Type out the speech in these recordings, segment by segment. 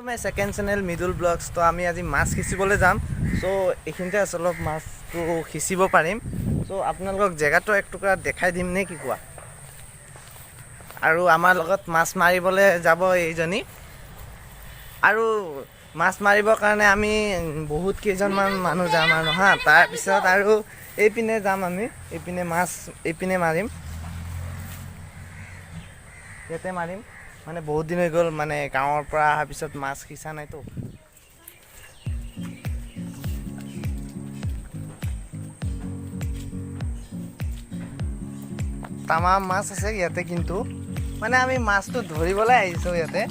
মাই second channel middle blogs. তো আমি আজি মাছ খিচিবলৈ যাম। সো এইখিনিতে আসলে মাছটো খিচিব পাৰিম। সো আপোনালোকক জেগাটো এক টুকুৰা দেখাই দিম নে কি কোৱা? আৰু আমাৰ লগত মাছ মাৰিবলৈ যাব এইজনী। আৰু মাছ মাৰিবৰ কাৰণে আমি বহুত কেইজনমান মানুহ যাম আৰু হা। তাৰপিছত আৰু এইপিনে যাম আমি, এইপিনে মাছ এইপিনে মাৰিম, ইয়াতে মাৰিম। মানে বহুত দিন হৈ গ'ল, মানে গাঁৱৰ পৰা অহাৰ পিছত মাছ খিচা নাইতো। তামাম মাছ আছে ইয়াতে, কিন্তু মানে আমি মাছটো ধৰিবলৈ আহিছোঁ ইয়াতে,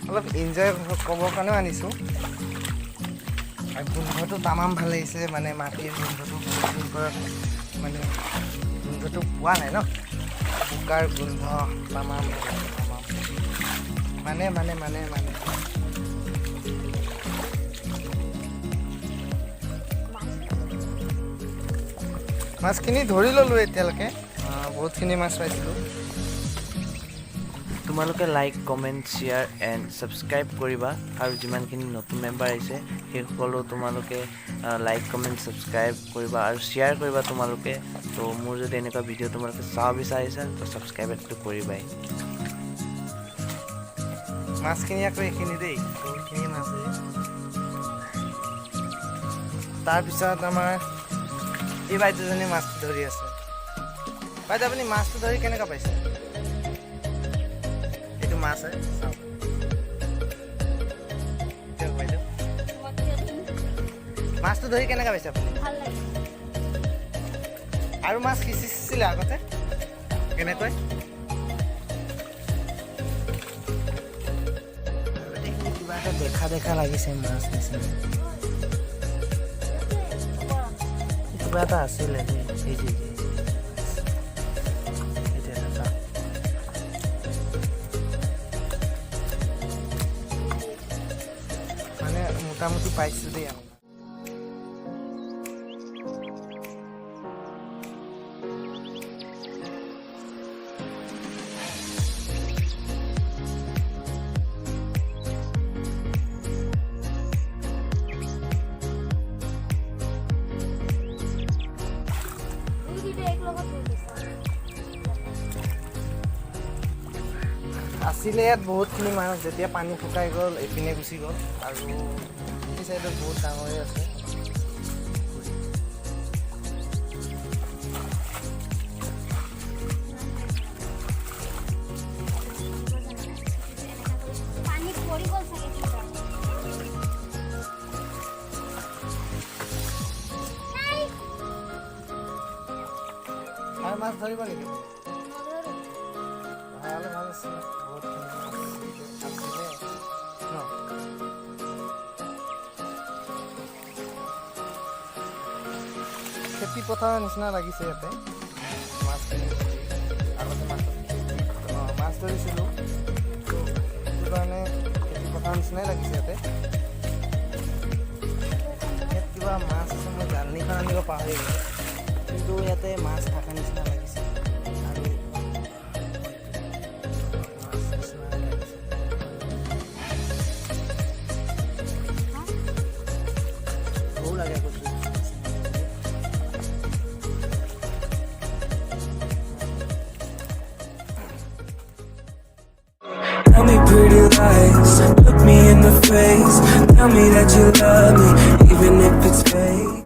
অলপ এনজয় কৰিবৰ কাৰণেও আনিছোঁ। আৰু গোন্ধটো তামাম ভাল লাগিছে, মানে মাটিৰ গোন্ধটো বহুত দিন পৰা মানে গোন্ধটো পোৱা নাই ন, বোকাৰ গোন্ধ তামাম তামাম মানে মানে মানে মানে মাছখিনি ধৰি ল'লোঁ এতিয়ালৈকে, বহুতখিনি মাছ পাইছিলোঁ। তোমালোকে like comment share and subscribe কৰিবা। আৰু যিমানখিনি নতুন মেম্বাৰ আহিছে সেই সকলো তোমালোকে লাইক কমেণ্ট ছাবস্ক্ৰাইব কৰিবা আৰু শ্বেয়াৰ কৰিবা তোমালোকে। তো মোৰ যদি এনেকুৱা ভিডিঅ' তোমালোকে চাব বিচাৰিছা তো ছাবস্ক্ৰাইবটো কৰিবাই। মাছখিনি আকৌ এইখিনি দেই, বহুতখিনি মাছ। তাৰপিছত আমাৰ এই বাইদেউজনী মাছটো ধৰি আছে। বাইদেউ আপুনি মাছটো ধৰি কেনেকুৱা পাইছে? এইটো মাছ হয়, চাওক বাইদেউ মাছটো ধৰি কেনেকুৱা পাইছে আপুনি? আৰু মাছ সিঁচিছিলে আগতে কেনেকৈ? কিবা এটা দেখা দেখা লাগিছে মাছ নিচিনা, কিবা এটা আছিলে মানে মোটামুটি পাইছোঁ দেই আমি। আছিলে ইয়াত বহুতখিনি মানুহ, যেতিয়া পানী শুকাই গ'ল এইপিনে গুচি গ'ল। আৰু এই চাইডত বহুত ডাঙৰে আছে। আৰু মাছ ধৰিব নেকি? ভাল ভাল আছে, খেতি পথাৰৰ নিচিনা লাগিছে ইয়াতে। মাছখিনি আগতে মাছ ধৰিছিলোঁ, সেইটো কাৰণে খেতি পথাৰৰ নিচিনাই লাগিছে ইয়াতে। ইয়াত কিবা মাছ আছে, মই জালনীখন আনিব পাহৰি গ'লোঁ, কিন্তু ইয়াতে মাছ থকা নিচিনা লাগিছে। আৰু ভয়ো লাগে কৈছোঁ। Tell me pretty lies, look me in the face. Tell me that you love me, even if it's fake.